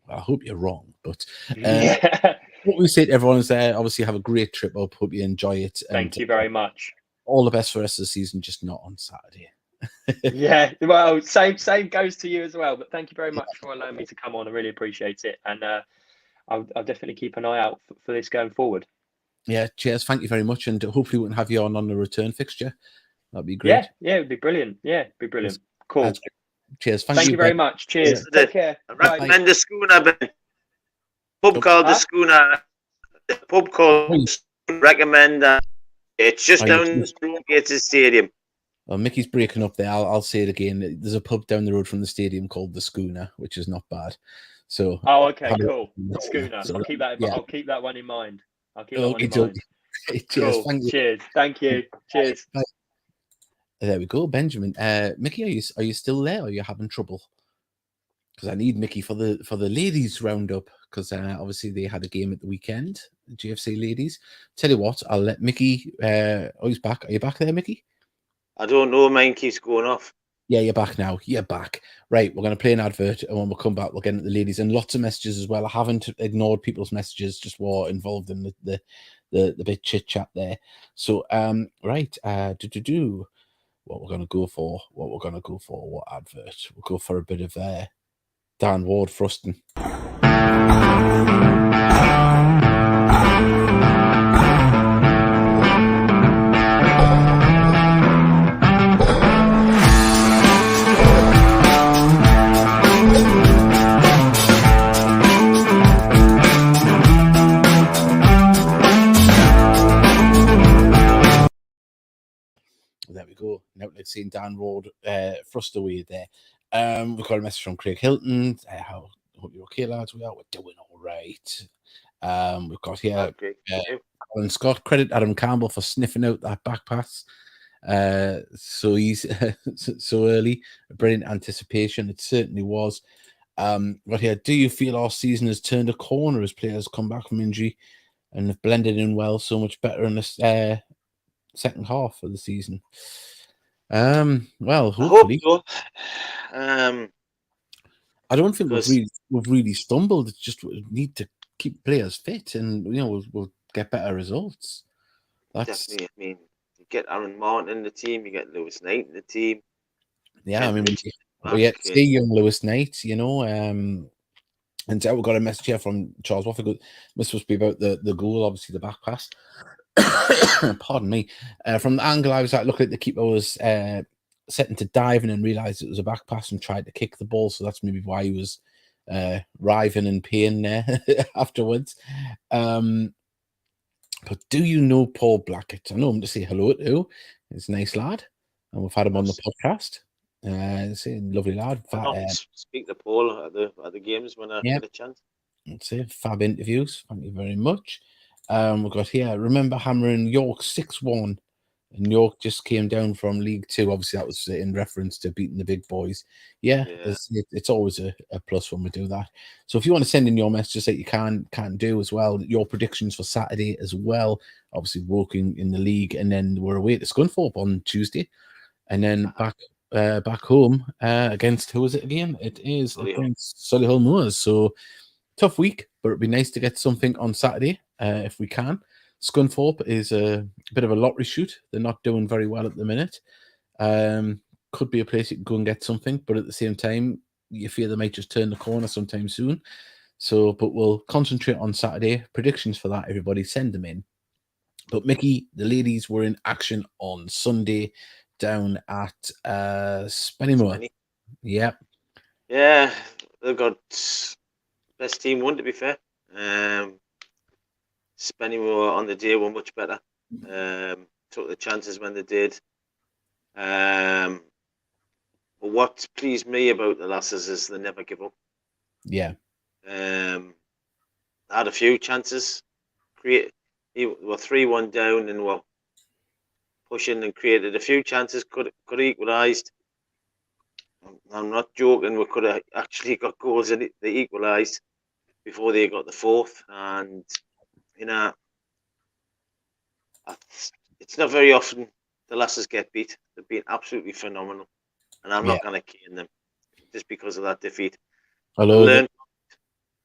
I hope you're wrong, but Yeah. what we say to everyone is obviously have a great trip up. Hope you enjoy it. Thank you very much. All the best for the rest of the season, just not on Saturday. Yeah, well, same goes to you as well. But thank you very much for allowing me to come on. I really appreciate it, and I'll definitely keep an eye out for this going forward. Yeah, cheers. Thank you very much, and hopefully we can have you on the return fixture. That'd be great. Yeah, it'd be brilliant. Yeah, it'd be brilliant. Cool. Cheers. Thank you very much. Cheers. Yeah. Take care. I recommend the Schooner, Ben. Pub called the Schooner. The pub called recommend that. It's just down the road to the stadium. Well, Mickey's breaking up there. I'll say it again. There's a pub down the road from the stadium called the Schooner, which is not bad. So. Oh, okay, cool. The Schooner. So, I'll keep that. yeah. I'll keep that one in mind. I'll keep that one in Cheers. mind. Cool. Thank you. Cheers. Thank you. Cheers. Bye. There we go, Benjamin. Mickey, are you still there? Or are you having trouble? Because I need Mickey for the ladies roundup. Because obviously they had a game at the weekend, the GFC ladies. Tell you what, I'll let Mickey. He's back. Are you back there, Mickey? I don't know. Mine keeps going off. Yeah, you're back now. You're back. Right, we're going to play an advert, and when we come back, we'll get into the ladies and lots of messages as well. I haven't ignored people's messages, just were involved in the bit chit chat there. So, right, what we're going to go for? What advert? We'll go for a bit of Dan Ward Fruston. There we go. Now let's see Dan Ward thrust away there. We've got a message from Craig Hilton. Hope you're okay, lads. We're doing all right. We've got here Colin Scott. Credit Adam Campbell for sniffing out that back pass. So he's so early. Brilliant anticipation. It certainly was. But here, do you feel our season has turned a corner as players come back from injury and have blended in well so much better in this second half of the season? Well, hopefully. I hope so. I don't think we've really stumbled. It's just we need to keep players fit, and we'll get better results. That's definitely. I mean, you get Aaron Martin in the team, you get Lewis Knight in the team. Yeah, I mean, we get to see young Lewis Knight, and we've got a message here from Charles Wafford. This must be about the goal, obviously the back pass. Pardon me. From the angle I was at, looking at the keeper was setting to dive and then realised it was a back pass and tried to kick the ball. So that's maybe why he was writhing in pain there afterwards. But do you know Paul Blackett? I know him to say hello to. He's a nice lad, and we've had him on the podcast. He's a lovely lad. Speak to Paul at the games when I get a chance. I'd say fab interviews. Thank you very much. We've got here, remember hammering York 6-1, and York just came down from League 2. Obviously, that was in reference to beating the big boys. Yeah. It's always a plus when we do that. So if you want to send in your messages that you can do as well, your predictions for Saturday as well, obviously Woking in the league, and then we're away to Scunthorpe on Tuesday, and then back home against, who is it again? It is against Solihull Moors. So tough week, but it'd be nice to get something on Saturday if we can. Scunthorpe is a bit of a lottery shoot. They're not doing very well at the minute. Could be a place you can go and get something, but at the same time, you fear they might just turn the corner sometime soon. So, but we'll concentrate on Saturday. Predictions for that, everybody, send them in. But Mickey, the ladies were in action on Sunday down at Spennymoor. Yep. Yeah, they've got best team won, to be fair. Spennymoor on the day were much better. Took the chances when they did. But what pleased me about the lasses is they never give up. Yeah. Had a few chances. We were 3-1 down and were pushing and created a few chances. Could have equalised. I'm not joking. We could have actually got goals and they equalised before they got the fourth. And you know, it's not very often the lasses get beat. They've been absolutely phenomenal, and I'm not going to cane them just because of that defeat. Although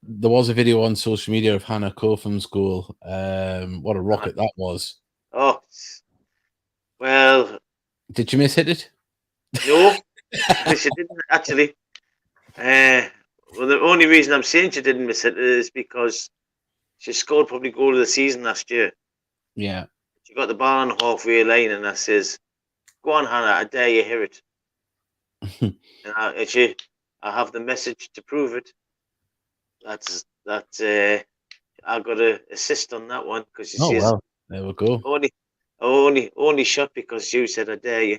there was a video on social media of Hannah Cofham's goal. What a rocket that was! Oh, well. Did you miss-hit it? No, she didn't actually. Well, the only reason I'm saying she didn't miss it is because she scored probably goal of the season last year. Yeah. She got the ball on the halfway line, and I says, "Go on, Hannah, I dare you hear it." And I have the message to prove it. I got an assist on that one because she says, well, there we go. Only shot because you said I dare you.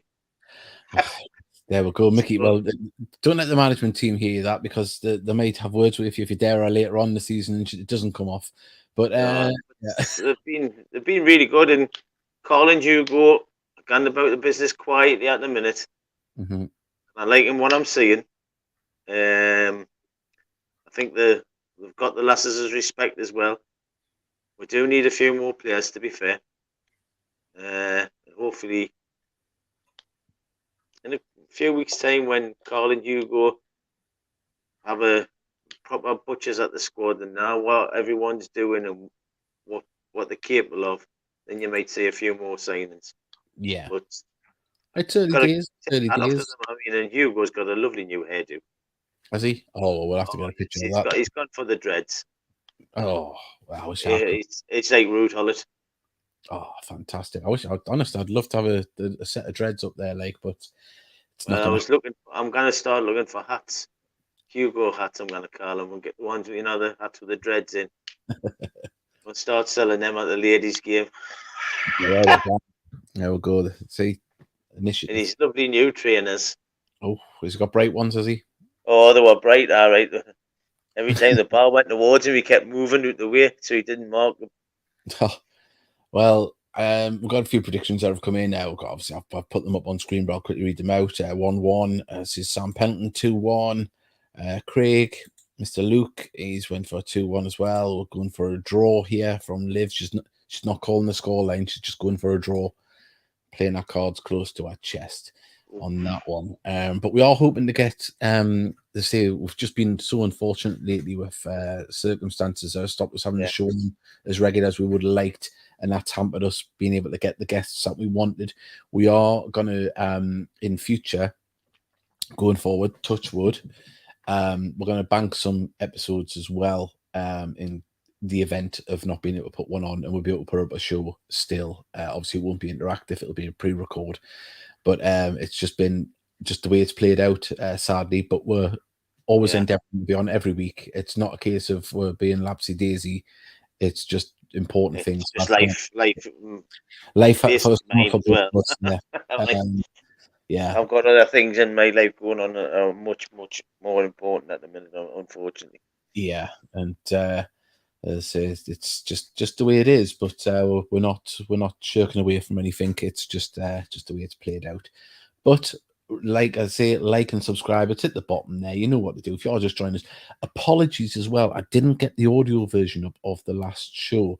There we go, Mickey. Well, don't let the management team hear that because they might have words with you if you dare her later on in the season and it doesn't come off. But they've been really good. And Colin Hugo gone about the business quietly at the minute. Mm-hmm. I like him what I'm seeing. I think we've got the lasses' respect as well. We do need a few more players, to be fair. Hopefully, in a few weeks' time, when Carl and Hugo have a proper butchers at the squad and now what everyone's doing and what they're capable of, then you might see a few more signings. Yeah, but it's early days. Early days. I mean, and Hugo's got a lovely new hairdo. Has he? Oh, we'll have to get a picture of that. He's gone for the dreads. Oh, wow, it's like Root Hollet. Oh, fantastic! Honestly, I'd love to have a set of dreads up there, but it's not. I'm gonna start looking for hats. Hugo hats, I'm gonna call them. We'll get the ones, the hats with the dreads in. We'll start selling them at the ladies' game. There we go. See, initiative. And he's lovely new trainers. Oh, has he got bright ones? Has he? Oh, they were bright. All right. Every time the ball went towards him, he kept moving out the way, so he didn't mark them. Well, we've got a few predictions that have come in now. Obviously, I've put them up on screen, but I'll quickly read them out. 1-1. This is Sam Penton. 2-1. Craig, Mr. Luke, he's went for a 2-1 as well. We're going for a draw here from Liv. She's not calling the scoreline. She's just going for a draw, playing our cards close to our chest on that one. But we are hoping to get. They say we've just been so unfortunate lately with circumstances that have stopped us having the show as regular as we would have liked, and that's hampered us being able to get the guests that we wanted. We are going to, in future, going forward, touch wood, we're going to bank some episodes as well in the event of not being able to put one on, and we'll be able to put up a show still. Obviously, it won't be interactive. It'll be a pre-record. But it's just been the way it's played out, sadly. But we're always endeavoring to be on every week. It's not a case of we're being lapsy-daisy. It's just important things. Just life at first. Yeah. I've got other things in my life going on that are much, much more important at the minute, unfortunately. Yeah, and it's just the way it is. But we're not shirking away from anything. It's just the way it's played out. But like I say, like and subscribe. It's at the bottom there. You know what to do. If you're just joining us, apologies as well. I didn't get the audio version of the last show,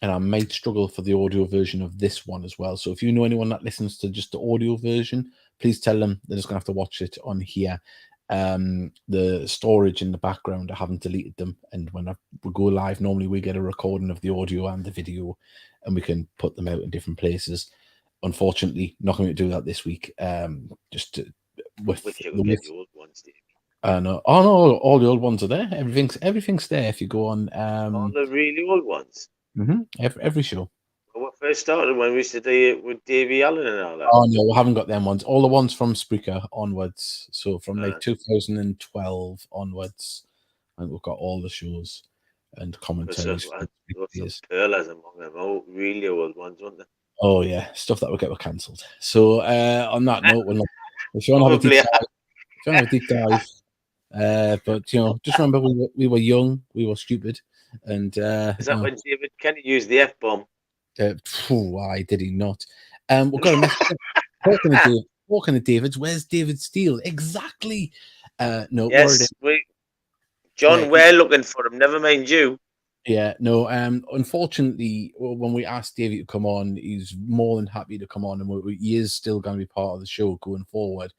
and I might struggle for the audio version of this one as well. So if you know anyone that listens to just the audio version, please tell them they're just gonna have to watch it on here. The storage in the background, I haven't deleted them, and when we go live, normally we get a recording of the audio and the video, and we can put them out in different places. Unfortunately, not going to do that this week. With the old ones, no, oh no, all the old ones are there. Everything's there. If you go on, all the really old ones. Every show. Well, what first started when we used to do it with Davey Allen and all that. Oh no, we haven't got them ones. All the ones from Spreaker onwards. So from like 2012 onwards, and we've got all the shows and commentaries. There's some pearlers among them. Oh, really old ones, weren't there? Oh yeah, stuff that will get cancelled. So on that note, if you want to have a deep dive, but just remember we were young, we were stupid, and is that when David Kenny used the F-bomb? Why did he not? We've got a message. Talking to David's, where's David Steele? Exactly. No, Yes, John, yeah, we're looking for him. Never mind you. Yeah, no. Unfortunately, when we asked David to come on, he's more than happy to come on, and he is still going to be part of the show going forward.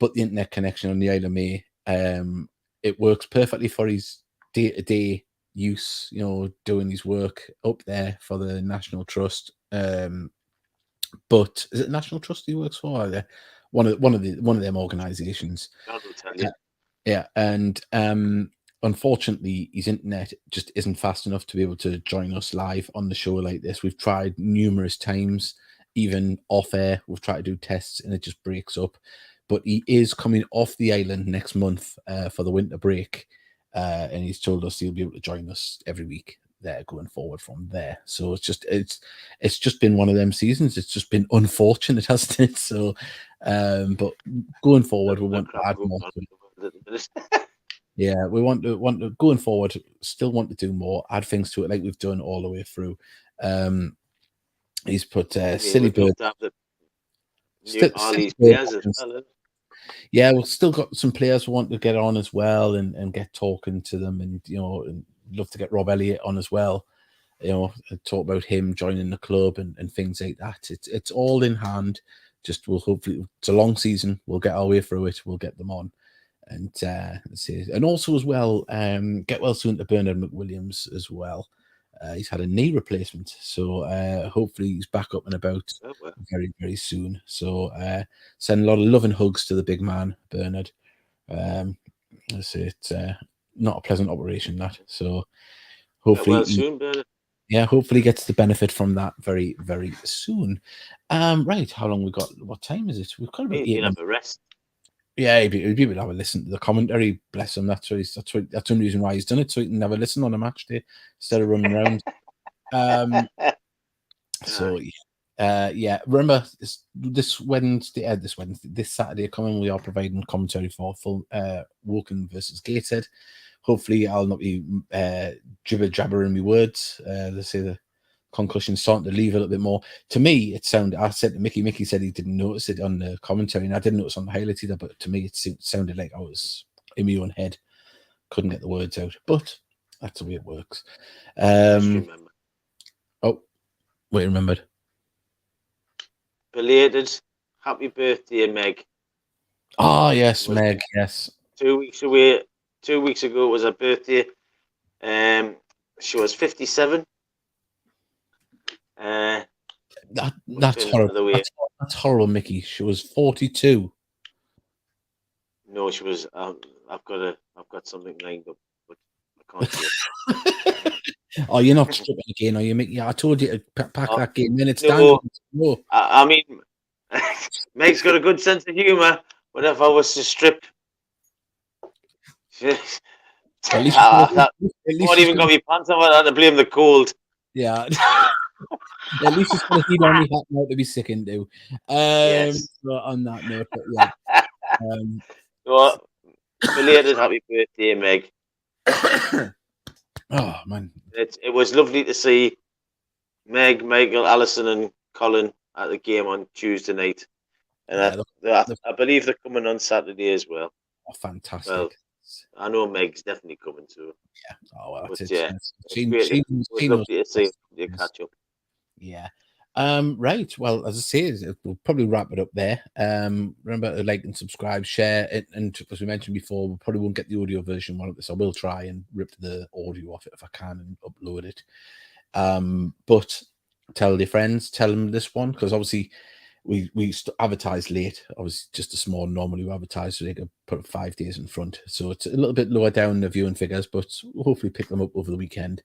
But the internet connection on the Isle of May, it works perfectly for his day-to-day use. You know, doing his work up there for the National Trust. But is it National Trust he works for? Or one of them organisations. God will tell you. Yeah, and unfortunately, his internet just isn't fast enough to be able to join us live on the show like this. We've tried numerous times, even off air. We've tried to do tests, and it just breaks up. But he is coming off the island next month for the winter break, and he's told us he'll be able to join us every week there going forward from there. So it's just been one of them seasons. It's just been unfortunate, hasn't it? So but going forward, we want to add more to it. Yeah, we want to going forward, still want to do more, add things to it like we've done all the way through. He's put silly bird. All these players as well. Yeah, we've still got some players who want to get on as well and get talking to them, and and love to get Rob Elliott on as well. Talk about him joining the club and things like that. It's all in hand. Just we'll hopefully, it's a long season. We'll get our way through it. We'll get them on, and let's see. And also as well, get well soon to Bernard McWilliams as well. He's had a knee replacement, so hopefully he's back up and about very, very soon. So send a lot of love and hugs to the big man, Bernard. Let's see, it's not a pleasant operation, that. So hopefully, soon, Bernard. Yeah, hopefully gets the benefit from that very, very soon. Right, how long we got? What time is it? We've got about 8 minutes. Have a rest. Yeah, he'd be able to have a listen to the commentary. Bless him. That's one reason why he's done it, so he can have a listen on a match day instead of running around. So yeah, remember this Saturday coming, we are providing commentary for full Woking versus Gateshead. Hopefully, I'll not be jibber jabbering my words. Let's say the concussion's starting to leave a little bit more. To me, it sounded. I said to Mickey. Mickey said he didn't notice it on the commentary, and I didn't notice on the highlights either. But to me, it sounded like I was in my own head, couldn't get the words out. But that's the way it works. Oh, wait, remembered. Belated happy birthday, Meg. Oh yes, Meg. Yes. 2 weeks away. 2 weeks ago was her birthday. She was 57. That's horrible. That's horrible, Mickey. She was 42. No, she was. I've got something lined up, but I can't do it. Oh, you're not stripping again, are you, Mickey? Yeah, I told you to pack that game. Then it's no. I mean, Meg's got a good sense of humour. But if I was to strip, at least not even got my pants on. I had to blame the cold. Yeah. At least it's going to heat on me hat now to be sick into. Yes. But on that note, but yeah. So, belated happy birthday, Meg. Oh man, it was lovely to see Meg, Michael, Alison, and Colin at the game on Tuesday night, and I believe they're coming on Saturday as well. Oh, fantastic! Well, I know Meg's definitely coming too. Yeah. Oh well, it's lovely to see you catch up. Yeah. Right. Well, as I say, we'll probably wrap it up there. Remember to like and subscribe, share it, and as we mentioned before, we probably won't get the audio version one of this. I will try and rip the audio off it if I can and upload it. But tell your friends, tell them this one, because obviously we advertise late. Obviously, just this morning normally we advertise so they can put 5 days in front, so it's a little bit lower down the viewing figures, but we'll hopefully pick them up over the weekend.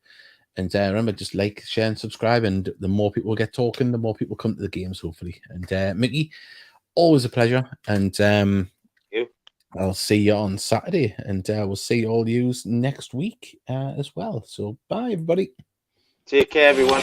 And remember, just like, share, and subscribe. And the more people get talking, the more people come to the games, hopefully. And Mickey, always a pleasure. And I'll see you on Saturday. And we'll see all you next week as well. So bye, everybody. Take care, everyone.